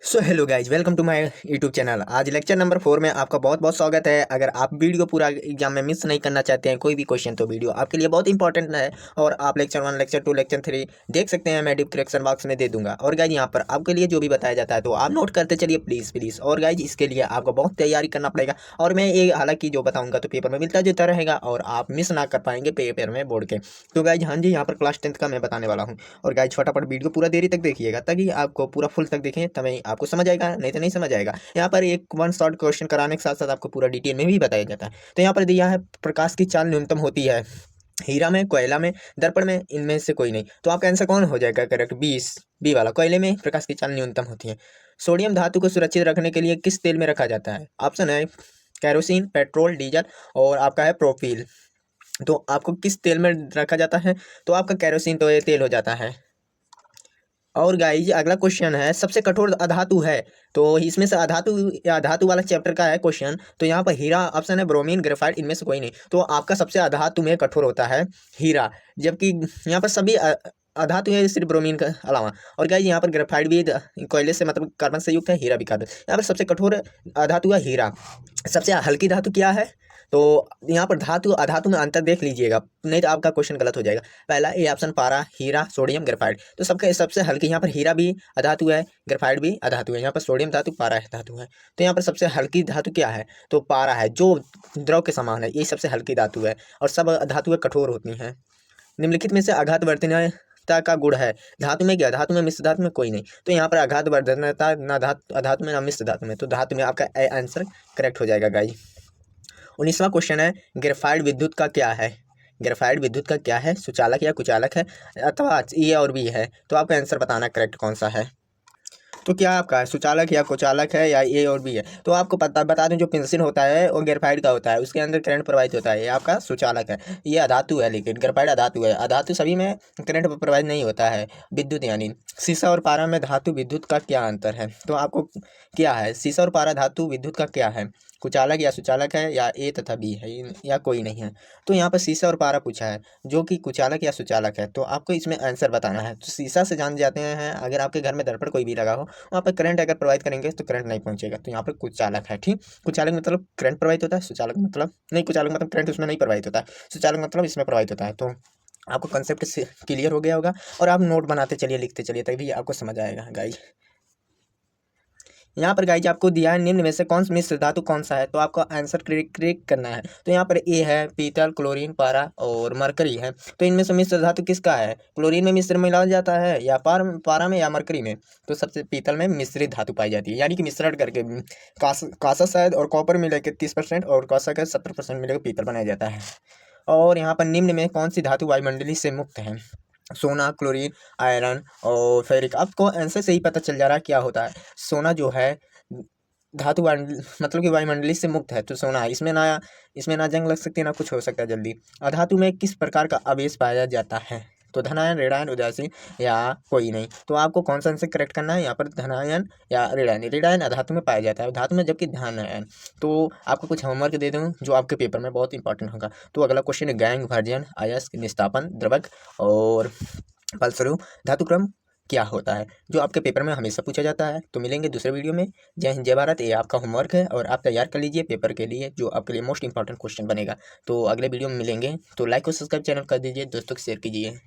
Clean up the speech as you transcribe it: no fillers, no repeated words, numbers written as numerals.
So hello guys, welcome to my YouTube channel. आज lecture number 4 में आपका बहुत बहुत स्वागत है। अगर आप वीडियो पूरा एग्जाम में मिस नहीं करना चाहते हैं कोई भी क्वेश्चन, तो वीडियो आपके लिए बहुत इंपॉर्टेंट है। और आप लेक्चर 1, लेक्चर 2, लेक्चर 3 देख सकते हैं, मैं डिस्क्रिप्शन बॉक्स में दे दूंगा। और गाइज यहाँ पर आपके लिए जो भी बताया जाता है तो आप नोट करते चलिए प्लीज़ प्लीज़। और गाइज इसके लिए आपको बहुत तैयारी करना पड़ेगा। और मैं ये हालांकि जो बताऊँगा तो पेपर में मिलता जुलता रहेगा और आप मिस ना कर पाएंगे पेपर में बोर्ड के। तो गाइज हाँ जी, यहाँ पर क्लास 10th का मैं बताने वाला हूँ। और गाइज फटाफट वीडियो पूरा देरी तक देखिएगा ताकि आपको पूरा फुल तक देखें, तभी आपको समझ आएगा, नहीं तो नहीं समझ आएगा। यहाँ पर एक वन शॉर्ट क्वेश्चन कराने के साथ साथ आपको पूरा डिटेल में भी बताया जाता है। तो यहाँ पर दिया है प्रकाश की चाल न्यूनतम होती है हीरा में, कोयला में, दर्पण में, इनमें से कोई नहीं। तो आपका आंसर कौन हो जाएगा करेक्ट? 20 बी वाला। कोयले में प्रकाश की चाल न्यूनतम होती है। सोडियम धातु को सुरक्षित रखने के लिए किस तेल में रखा जाता है? ऑप्शन है कैरोसिन, पेट्रोल, डीजल और आपका है प्रोपील। तो आपको किस तेल में रखा जाता है? तो आपका कैरोसिन तो ये तेल हो जाता है। और गाइज अगला क्वेश्चन है, सबसे कठोर अधातु है। तो इसमें से अधातु या धातु वाला चैप्टर का है क्वेश्चन। तो यहाँ पर हीरा ऑप्शन है, ब्रोमीन, ग्रेफाइट, इनमें से कोई नहीं। तो आपका सबसे अधातु में कठोर होता है हीरा, जबकि यहाँ पर सभी अधातु है सिर्फ ब्रोमीन का अलावा। और गाइज यहाँ पर ग्रेफाइट भी कोयले से मतलब कार्बन से युक्त है, हीरा भी कार्बन। यहाँ पर सबसे कठोर अधातु है हीरा। सबसे हल्की धातु क्या है? तो यहाँ पर धातु अधातु में अंतर देख लीजिएगा, नहीं तो आपका क्वेश्चन गलत हो जाएगा। पहला ए ऑप्शन, पारा, हीरा, सोडियम, ग्रेफाइट। तो सबके सबसे हल्की यहाँ पर हीरा भी अधातु है, ग्रेफाइट भी अधातु है। यहाँ पर सोडियम धातु, पारा है धातु है। तो यहाँ पर सबसे हल्की धातु क्या है? तो पारा है, जो द्रव के समान है, ये सबसे हल्की धातु है। और सब धातुएं कठोर होती हैं। निम्नलिखित में से आघात वर्तनीयता का गुण है धातु में क्या? धातु में, मिश्र धातु में कोई नहीं। तो यहाँ पर आघात वर्धनता ना धातु में ना मिश्र धातु में। तो धातु में आपका आंसर करेक्ट हो जाएगा गाइज। 19वां क्वेश्चन है, ग्रेफाइट विद्युत का क्या है? ग्रेफाइट विद्युत का क्या है? सुचालक या कुचालक है, अथवा ए और बी है? तो आपका आंसर बताना करेक्ट कौन सा है। तो क्या आपका है, सुचालक या कुचालक है, या ए और बी है? तो आपको बता दें, जो पेंसिल होता है वो ग्रेफाइट का होता है, उसके अंदर करंट प्रवाहित होता है, ये आपका सुचालक है। ये अधातु है, लेकिन ग्रेफाइट अधातु है। अधातु सभी में करंट प्रवाहित नहीं होता है, विद्युत यानी। शीशा और पारा में धातु विद्युत का क्या अंतर है? तो आपको क्या है, शीशा और पारा धातु विद्युत का क्या है? कुचालक या सुचालक है, या ए तथा बी है, या कोई नहीं है? तो यहाँ पर शीशा और पारा पूछा है, जो कि कुचालक या सुचालक है। तो आपको इसमें आंसर बताना है। तो शीशा से जान जाते हैं, अगर आपके घर में दर्पण कोई भी लगा हो, वहाँ पर करंट अगर प्रवाहित करेंगे तो करंट नहीं पहुंचेगा। तो यहाँ पर कुचालक है, ठीक। कुचालक मतलब करंट प्रवाहित होता है, सुचालक मतलब नहीं, कुचालक मतलब करंट उसमें नहीं प्रवाहित होता है, सुचालक मतलब इसमें प्रवाहित होता है। तो आपको कंसेप्ट क्लियर हो गया होगा। और आप नोट बनाते चलिए, लिखते चलिए, तभी आपको समझ आएगा गाइज। यहाँ पर गाइज आपको दिया है, निम्न में से कौन सा मिश्र धातु कौन सा है? तो आपको आंसर क्लिक करना है। तो यहाँ पर ए है, पीतल, क्लोरीन, पारा और मरकरी है। तो इनमें से मिश्र धातु किसका है? क्लोरीन में मिश्र मिलाया जाता है, या पारा में, या मरकरी में? तो सबसे पीतल में मिश्रित धातु पाई जाती है, यानी कि मिश्रण करके कांसा शायद और कॉपर मिला के 30% और कांसा का 70% मिलेगा पीतल बनाया जाता है। और यहाँ पर निम्न में कौन सी धातु वायुमंडली से मुक्त है? सोना, क्लोरीन, आयरन और फेरिक। आपको आंसर से ही पता चल जा रहा है क्या होता है। सोना जो है धातु मतलब कि वायुमंडली से मुक्त है, तो सोना है। इसमें ना जंग लग सकती है, ना कुछ हो सकता है जल्दी। अधातु में किस प्रकार का आवेश पाया जाता है? तो धनायन, ऋणायन, उदासीन, या कोई नहीं? तो आपको कौन सा आंसर करेक्ट करना है? यहाँ पर धनायन या ऋणायन। ऋणायन अधातु में पाया जाता है, धातु में जबकि धनायन। तो आपको कुछ होमवर्क दे दूँ जो आपके पेपर में बहुत इंपॉर्टेंट होगा। तो अगला क्वेश्चन है, गैंग, वर्जन, अयस्क, निस्तापन, द्रवक और फलस्वरूप धातुक्रम क्या होता है? जो आपके पेपर में हमेशा पूछा जाता है। तो मिलेंगे दूसरे वीडियो में। जय हिंद, जय भारत। ये आपका होमवर्क है और आप तैयार कर लीजिए पेपर के लिए, जो आपके लिए मोस्ट इंपॉर्टेंट क्वेश्चन बनेगा। तो अगले वीडियो में मिलेंगे। तो लाइक और सब्सक्राइब चैनल कर दीजिए, दोस्तों को शेयर कीजिए।